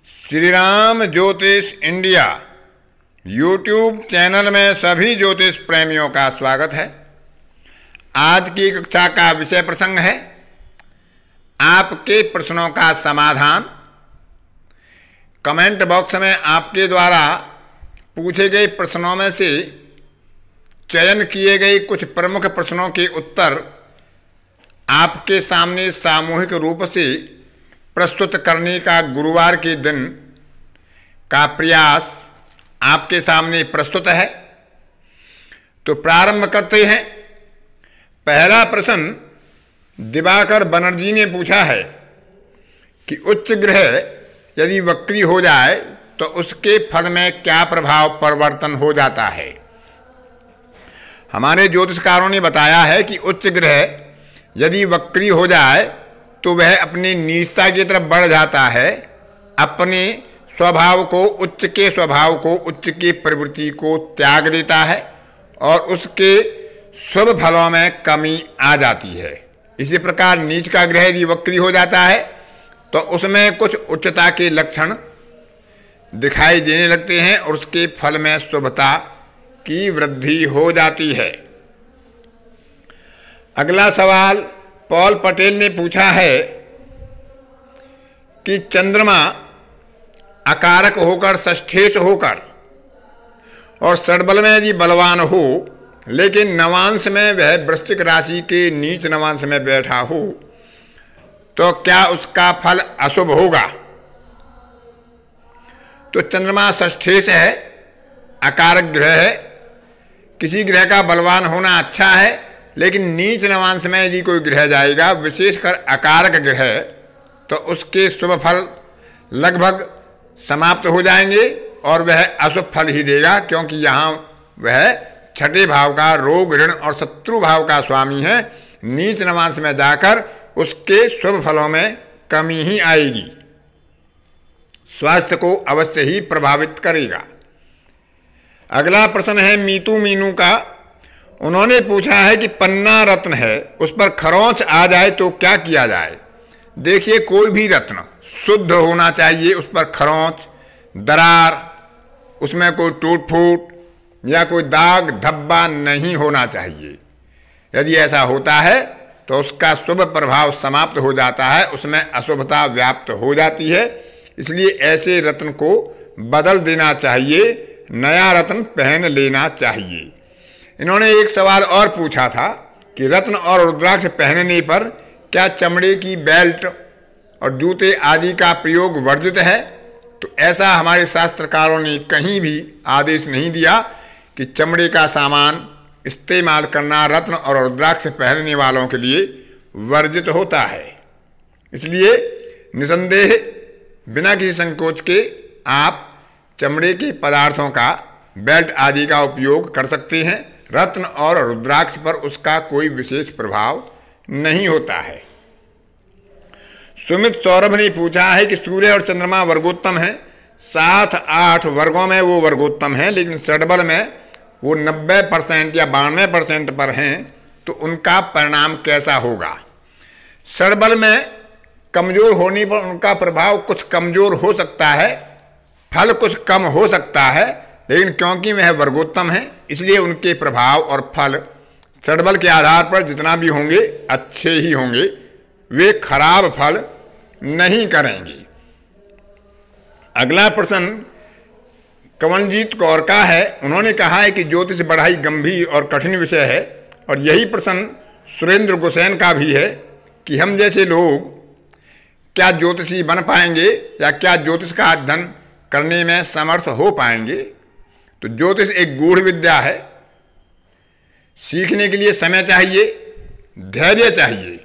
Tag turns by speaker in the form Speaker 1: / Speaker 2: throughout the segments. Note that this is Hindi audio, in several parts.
Speaker 1: श्री राम ज्योतिष इंडिया यूट्यूब चैनल में सभी ज्योतिष प्रेमियों का स्वागत है। आज की कक्षा का विषय प्रसंग है आपके प्रश्नों का समाधान। कमेंट बॉक्स में आपके द्वारा पूछे गए प्रश्नों में से चयन किए गए कुछ प्रमुख प्रश्नों के उत्तर आपके सामने सामूहिक रूप से प्रस्तुत करने का गुरुवार के दिन का प्रयास आपके सामने प्रस्तुत है। तो प्रारंभ करते हैं। पहला प्रश्न दिवाकर बनर्जी ने पूछा है कि उच्च ग्रह यदि वक्री हो जाए तो उसके फल में क्या प्रभाव परिवर्तन हो जाता है। हमारे ज्योतिषकारों ने बताया है कि उच्च ग्रह यदि वक्री हो जाए तो वह अपनी नीचता की तरफ बढ़ जाता है, अपने स्वभाव को उच्च के स्वभाव को उच्च की प्रवृत्ति को त्याग देता है और उसके शुभ फलों में कमी आ जाती है। इसी प्रकार नीच का ग्रह यदि वक्री हो जाता है तो उसमें कुछ उच्चता के लक्षण दिखाई देने लगते हैं और उसके फल में शुभता की वृद्धि हो जाती है। अगला सवाल पॉल पटेल ने पूछा है कि चंद्रमा अकारक होकर षष्ठेश होकर और षड्बल में यदि बलवान हो लेकिन नवांश में वह वृश्चिक राशि के नीच नवांश में बैठा हो तो क्या उसका फल अशुभ होगा। तो चंद्रमा षष्ठेश है, अकारक ग्रह है। किसी ग्रह का बलवान होना अच्छा है, लेकिन नीच नवांश में यदि कोई ग्रह जाएगा, विशेषकर अकारक ग्रह, तो उसके शुभ फल लगभग समाप्त हो जाएंगे और वह अशुभ फल ही देगा, क्योंकि यहाँ वह छठे भाव का रोग ऋण और शत्रु भाव का स्वामी है। नीच नवांश में जाकर उसके शुभ फलों में कमी ही आएगी, स्वास्थ्य को अवश्य ही प्रभावित करेगा। अगला प्रश्न है मीतू मीनू का। उन्होंने पूछा है कि पन्ना रत्न है, उस पर खरोंच आ जाए तो क्या किया जाए। देखिए, कोई भी रत्न शुद्ध होना चाहिए, उस पर खरोंच, दरार, उसमें कोई टूट फूट या कोई दाग धब्बा नहीं होना चाहिए। यदि ऐसा होता है तो उसका शुभ प्रभाव समाप्त हो जाता है, उसमें अशुभता व्याप्त हो जाती है। इसलिए ऐसे रत्न को बदल देना चाहिए, नया रत्न पहन लेना चाहिए। इन्होंने एक सवाल और पूछा था कि रत्न और रुद्राक्ष पहनने पर क्या चमड़े की बेल्ट और जूते आदि का प्रयोग वर्जित है। तो ऐसा हमारे शास्त्रकारों ने कहीं भी आदेश नहीं दिया कि चमड़े का सामान इस्तेमाल करना रत्न और रुद्राक्ष पहनने वालों के लिए वर्जित होता है। इसलिए निसंदेह बिना किसी संकोच के आप चमड़े के पदार्थों का बेल्ट आदि का उपयोग कर सकते हैं। रत्न और रुद्राक्ष पर उसका कोई विशेष प्रभाव नहीं होता है। सुमित सौरभ ने पूछा है कि सूर्य और चंद्रमा वर्गोत्तम है, 7-8 वर्गों में वो वर्गोत्तम है, लेकिन षड्बल में वो 90% या 92% पर हैं, तो उनका परिणाम कैसा होगा। षड्बल में कमजोर होने पर उनका प्रभाव कुछ कमजोर हो सकता है, फल कुछ कम हो सकता है, लेकिन क्योंकि वह वर्गोत्तम है इसलिए उनके प्रभाव और फल षड्बल के आधार पर जितना भी होंगे अच्छे ही होंगे, वे खराब फल नहीं करेंगे। अगला प्रश्न कंवलजीत कौर का है। उन्होंने कहा है कि ज्योतिष बड़ा ही गंभीर और कठिन विषय है, और यही प्रश्न सुरेंद्र गुसैन का भी है कि हम जैसे लोग क्या ज्योतिषी बन पाएंगे या क्या ज्योतिष का अध्ययन करने में समर्थ हो पाएंगे। तो ज्योतिष एक गूढ़ विद्या है, सीखने के लिए समय चाहिए, धैर्य चाहिए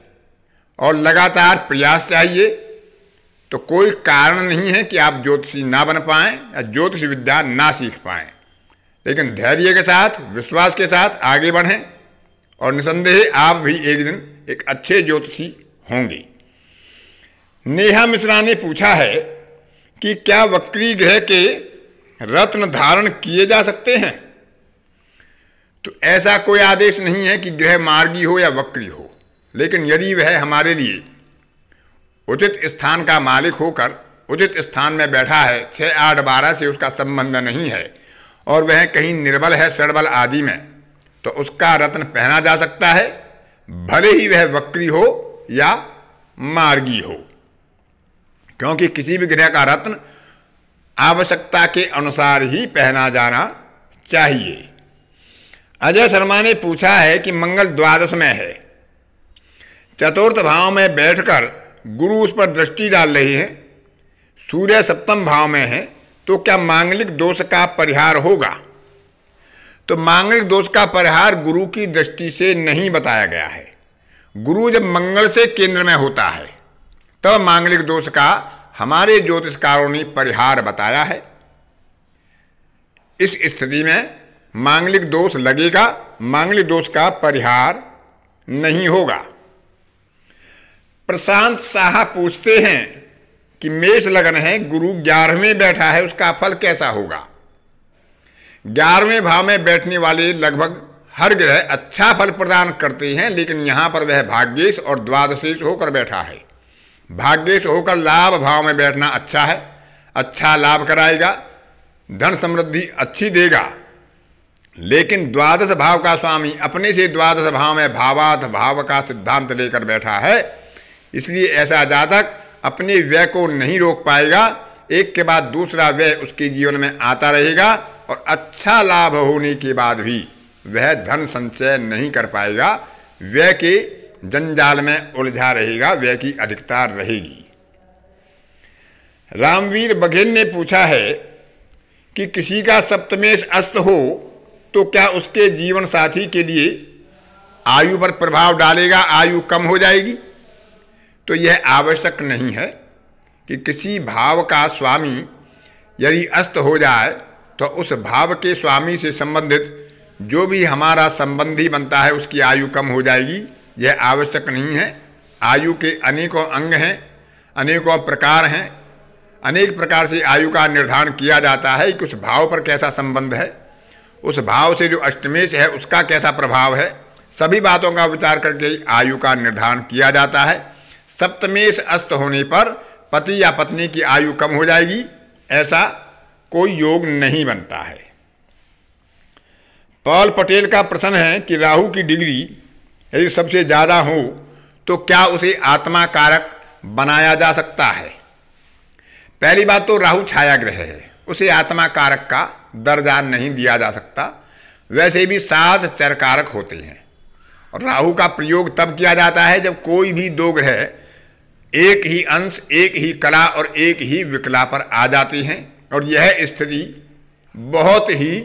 Speaker 1: और लगातार प्रयास चाहिए। तो कोई कारण नहीं है कि आप ज्योतिषी ना बन पाएं या ज्योतिष विद्या ना सीख पाएं, लेकिन धैर्य के साथ, विश्वास के साथ आगे बढ़ें और निसंदेह आप भी एक दिन एक अच्छे ज्योतिषी होंगे। नेहा मिश्रा ने पूछा है कि क्या वक्री ग्रह के रत्न धारण किए जा सकते हैं। तो ऐसा कोई आदेश नहीं है कि ग्रह मार्गी हो या वक्री हो, लेकिन यदि वह हमारे लिए उचित स्थान का मालिक होकर उचित स्थान में बैठा है, 6, 8, 12 से उसका संबंध नहीं है और वह कहीं निर्बल है षडबल आदि में, तो उसका रत्न पहना जा सकता है, भले ही वह वक्री हो या मार्गी हो, क्योंकि किसी भी ग्रह का रत्न आवश्यकता के अनुसार ही पहना जाना चाहिए। अजय शर्मा ने पूछा है कि मंगल द्वादश में है, चतुर्थ भाव में बैठकर गुरु उस पर दृष्टि डाल रहे हैं, सूर्य सप्तम भाव में है, तो क्या मांगलिक दोष का परिहार होगा? तो मांगलिक दोष का परिहार गुरु की दृष्टि से नहीं बताया गया है। गुरु जब मंगल से केंद्र में होता है तब मांगलिक दोष का हमारे ज्योतिषकारों ने परिहार बताया है। इस स्थिति में मांगलिक दोष लगेगा, मांगलिक दोष का परिहार नहीं होगा। प्रशांत साहा पूछते हैं कि मेष लगन है, गुरु 11वें बैठा है, उसका फल कैसा होगा? 11वें भाव में बैठने वाले लगभग हर ग्रह अच्छा फल प्रदान करते हैं, लेकिन यहां पर वह भाग्येश और द्वादशेश होकर बैठा है। भाग्येश होकर लाभ भाव में बैठना अच्छा है, अच्छा लाभ कराएगा, धन समृद्धि अच्छी देगा, लेकिन द्वादश भाव का स्वामी अपने से द्वादश भाव में भावार्थ भाव का सिद्धांत लेकर बैठा है, इसलिए ऐसा जातक अपने व्यय को नहीं रोक पाएगा, एक के बाद दूसरा व्यय उसके जीवन में आता रहेगा और अच्छा लाभ होने के बाद भी वह धन संचय नहीं कर पाएगा, व्यय के जंजाल में उलझा रहेगा, व्यय की अधिकता रहेगी। रामवीर बघेल ने पूछा है कि किसी का सप्तमेश अस्त हो तो क्या उसके जीवन साथी के लिए आयु पर प्रभाव डालेगा, आयु कम हो जाएगी? तो यह आवश्यक नहीं है कि किसी भाव का स्वामी यदि अस्त हो जाए तो उस भाव के स्वामी से संबंधित जो भी हमारा संबंधी बनता है उसकी आयु कम हो जाएगी, यह आवश्यक नहीं है। आयु के अनेकों अंग हैं, अनेकों प्रकार हैं, अनेक प्रकार से आयु का निर्धारण किया जाता है कि उस भाव पर कैसा संबंध है, उस भाव से जो अष्टमेश है उसका कैसा प्रभाव है, सभी बातों का विचार करके आयु का निर्धारण किया जाता है। सप्तमेश अस्त होने पर पति या पत्नी की आयु कम हो जाएगी, ऐसा कोई योग नहीं बनता है। पॉल पटेल का प्रश्न है कि राहु की डिग्री यदि सबसे ज़्यादा हो तो क्या उसे आत्मा कारक बनाया जा सकता है? पहली बात तो राहु छाया ग्रह है, उसे आत्मा कारक का दर्जा नहीं दिया जा सकता। वैसे भी 7 चरकारक होते हैं और राहु का प्रयोग तब किया जाता है जब कोई भी 2 ग्रह एक ही अंश, एक ही कला और एक ही विकला पर आ जाते हैं, और यह स्थिति बहुत ही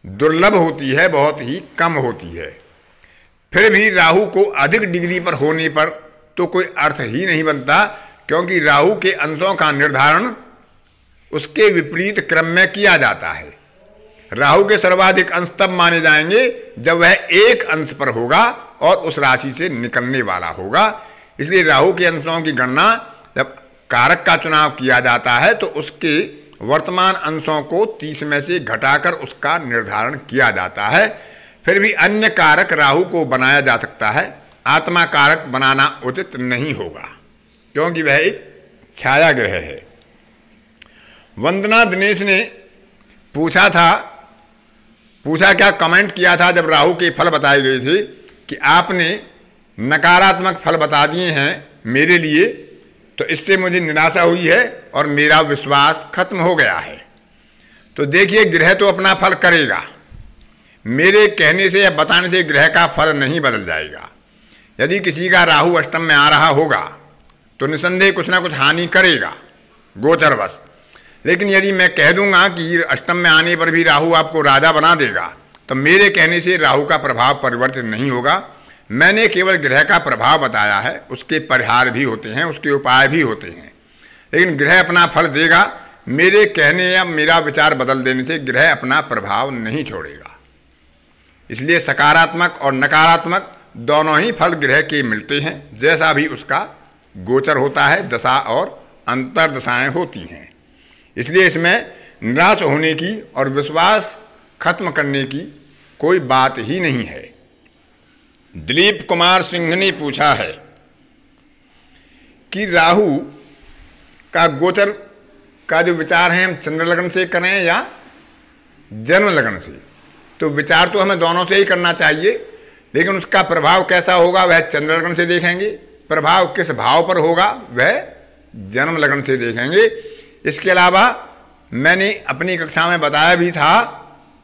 Speaker 1: दुर्लभ होती है, बहुत ही कम होती है। फिर भी राहु को अधिक डिग्री पर होने पर तो कोई अर्थ ही नहीं बनता, क्योंकि राहु के अंशों का निर्धारण उसके विपरीत क्रम में किया जाता है। राहु के सर्वाधिक अंश तब माने जाएंगे जब वह एक अंश पर होगा और उस राशि से निकलने वाला होगा। इसलिए राहु के अंशों की गणना जब कारक का चुनाव किया जाता है तो उसके वर्तमान अंशों को 30 में से घटाकर उसका निर्धारण किया जाता है। फिर भी अन्य कारक राहु को बनाया जा सकता है, आत्मा कारक बनाना उचित नहीं होगा, क्योंकि वह एक छाया ग्रह है। वंदना दिनेश ने पूछा क्या कमेंट किया था जब राहु के फल बताए गए थे कि आपने नकारात्मक फल बता दिए हैं मेरे लिए, तो इससे मुझे निराशा हुई है और मेरा विश्वास खत्म हो गया है। तो देखिए, ग्रह तो अपना फल करेगा, मेरे कहने से या बताने से ग्रह का फल नहीं बदल जाएगा। यदि किसी का राहु अष्टम में आ रहा होगा तो निसंदेह कुछ ना कुछ हानि करेगा गोचरवश, लेकिन यदि मैं कह दूंगा कि अष्टम में आने पर भी राहु आपको राजा बना देगा तो मेरे कहने से राहु का प्रभाव परिवर्तित नहीं होगा। मैंने केवल ग्रह का प्रभाव बताया है, उसके परिहार भी होते हैं, उसके उपाय भी होते हैं, लेकिन ग्रह अपना फल देगा। मेरे कहने या मेरा विचार बदल देने से ग्रह अपना प्रभाव नहीं छोड़ेगा। इसलिए सकारात्मक और नकारात्मक दोनों ही फल ग्रह के मिलते हैं, जैसा भी उसका गोचर होता है, दशा और अंतर दशाएं होती हैं। इसलिए इसमें निराश होने की और विश्वास खत्म करने की कोई बात ही नहीं है। दिलीप कुमार सिंह ने पूछा है कि राहु का गोचर का जो विचार है हम चंद्र लग्न से करें या जन्म लग्न से, तो विचार तो हमें दोनों से ही करना चाहिए, लेकिन उसका प्रभाव कैसा होगा वह चंद्र लग्न से देखेंगे, प्रभाव किस भाव पर होगा वह जन्म लग्न से देखेंगे। इसके अलावा मैंने अपनी कक्षा में बताया भी था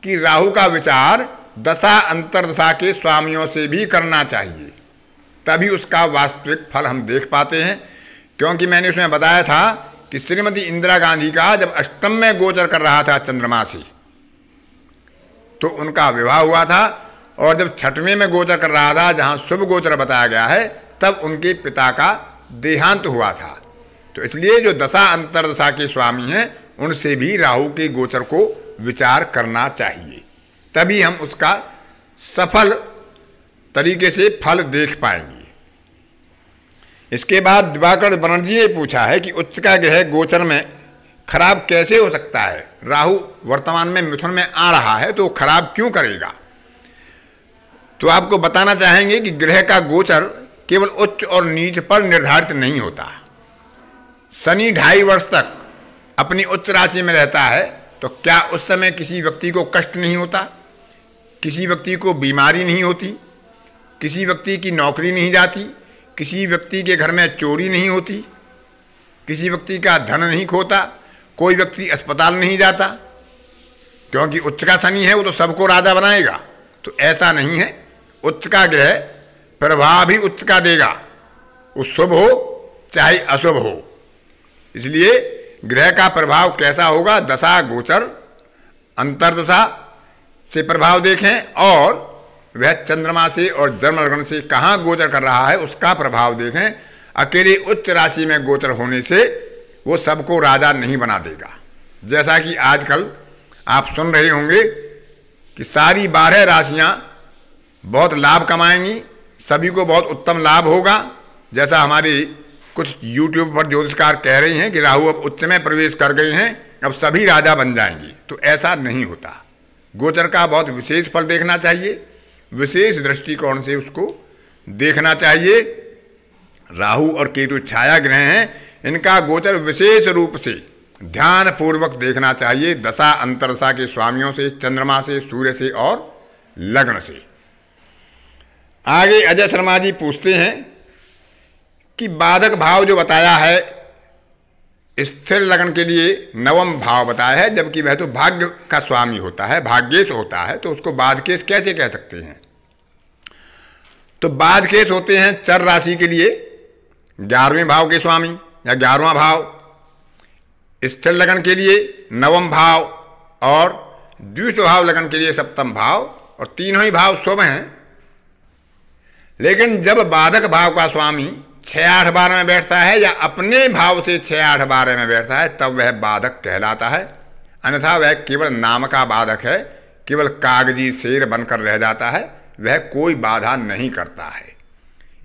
Speaker 1: कि राहु का विचार दशा अंतर्दशा के स्वामियों से भी करना चाहिए, तभी उसका वास्तविक फल हम देख पाते हैं। क्योंकि मैंने उसमें बताया था कि श्रीमती इंदिरा गांधी का जब अष्टम में गोचर कर रहा था चंद्रमा से तो उनका विवाह हुआ था, और जब छठवें में गोचर कर रहा था जहां शुभ गोचर बताया गया है तब उनके पिता का देहांत हुआ था। तो इसलिए जो दशा अंतर्दशा के स्वामी हैं उनसे भी राहु के गोचर को विचार करना चाहिए, तभी हम उसका सफल तरीके से फल देख पाएंगे। इसके बाद दिवाकर बनर्जी ने पूछा है कि उच्च का ग्रह गोचर में खराब कैसे हो सकता है। राहु वर्तमान में मिथुन में आ रहा है तो खराब क्यों करेगा। तो आपको बताना चाहेंगे कि ग्रह का गोचर केवल उच्च और नीच पर निर्धारित नहीं होता। शनि 2.5 वर्ष तक अपनी उच्च राशि में रहता है तो क्या उस समय किसी व्यक्ति को कष्ट नहीं होता, किसी व्यक्ति को बीमारी नहीं होती, किसी व्यक्ति की नौकरी नहीं जाती, किसी व्यक्ति के घर में चोरी नहीं होती, किसी व्यक्ति का धन नहीं खोता, कोई व्यक्ति अस्पताल नहीं जाता, क्योंकि उच्च का शनि है वो तो सबको राजा बनाएगा। तो ऐसा नहीं है, उच्च का ग्रह प्रभाव भी उच्च का देगा, वो शुभ हो चाहे अशुभ हो। इसलिए ग्रह का प्रभाव कैसा होगा, दशा गोचर अंतर्दशा से प्रभाव देखें और वह चंद्रमा से और जन्म लग्न से कहाँ गोचर कर रहा है उसका प्रभाव देखें। अकेले उच्च राशि में गोचर होने से वो सबको राजा नहीं बना देगा। जैसा कि आजकल आप सुन रहे होंगे कि सारी 12 राशियां बहुत लाभ कमाएंगी, सभी को बहुत उत्तम लाभ होगा। जैसा हमारी कुछ यूट्यूब पर ज्योतिषकार कह रही हैं कि राहु अब उच्च में प्रवेश कर गए हैं, अब सभी राजा बन जाएंगी, तो ऐसा नहीं होता। गोचर का बहुत विशेष फल देखना चाहिए, विशेष दृष्टिकोण से उसको देखना चाहिए। राहु और केतु छाया ग्रह हैं, इनका गोचर विशेष रूप से ध्यान पूर्वक देखना चाहिए, दशा अंतर्दशा के स्वामियों से, चंद्रमा से, सूर्य से और लग्न से। आगे अजय शर्मा जी पूछते हैं कि बाधक भाव जो बताया है स्थिर लगन के लिए नवम भाव बताया है, जबकि वह तो भाग्य का स्वामी होता है, भाग्येश होता है, तो उसको बाधकेश कैसे कह सकते हैं। तो बाधकेश होते हैं चर राशि के लिए 11वें भाव के स्वामी या 11वां भाव, स्थिर लगन के लिए नवम भाव और द्वितीय भाव लगन के लिए सप्तम भाव, और तीनों ही भाव शुभ हैं। लेकिन जब बाधक भाव का स्वामी 6, 8, 12 में बैठता है या अपने भाव से 6, 8, 12 में बैठता है तब वह बाधक कहलाता है, अन्यथा वह केवल नाम का बाधक है, केवल कागजी शेर बनकर रह जाता है, वह कोई बाधा नहीं करता है।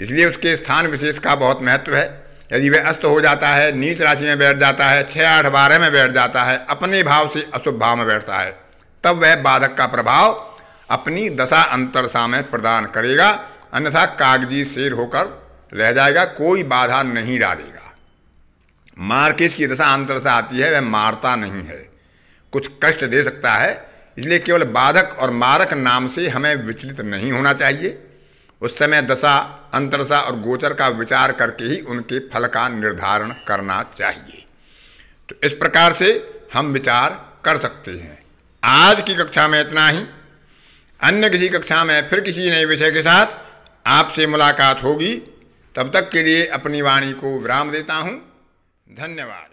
Speaker 1: इसलिए उसके स्थान विशेष का बहुत महत्व है। यदि वह अस्त हो जाता है, नीच राशि में बैठ जाता है, 6, 8, 12 में बैठ जाता है, अपने भाव से अशुभ भाव में बैठता है, तब वह बाधक का प्रभाव अपनी दशा अंतर्दशा में प्रदान करेगा, अन्यथा कागजी शेर होकर रह जाएगा, कोई बाधा नहीं डालेगा। मार्केश की दशा अंतर्दशा आती है, वह मारता नहीं है, कुछ कष्ट दे सकता है। इसलिए केवल बाधक और मारक नाम से हमें विचलित नहीं होना चाहिए। उस समय दशा अंतर्दशा और गोचर का विचार करके ही उनके फल का निर्धारण करना चाहिए। तो इस प्रकार से हम विचार कर सकते हैं। आज की कक्षा में इतना ही। अन्य किसी कक्षा में फिर किसी नए विषय के साथ आपसे मुलाकात होगी। तब तक के लिए अपनी वाणी को विराम देता हूँ। धन्यवाद।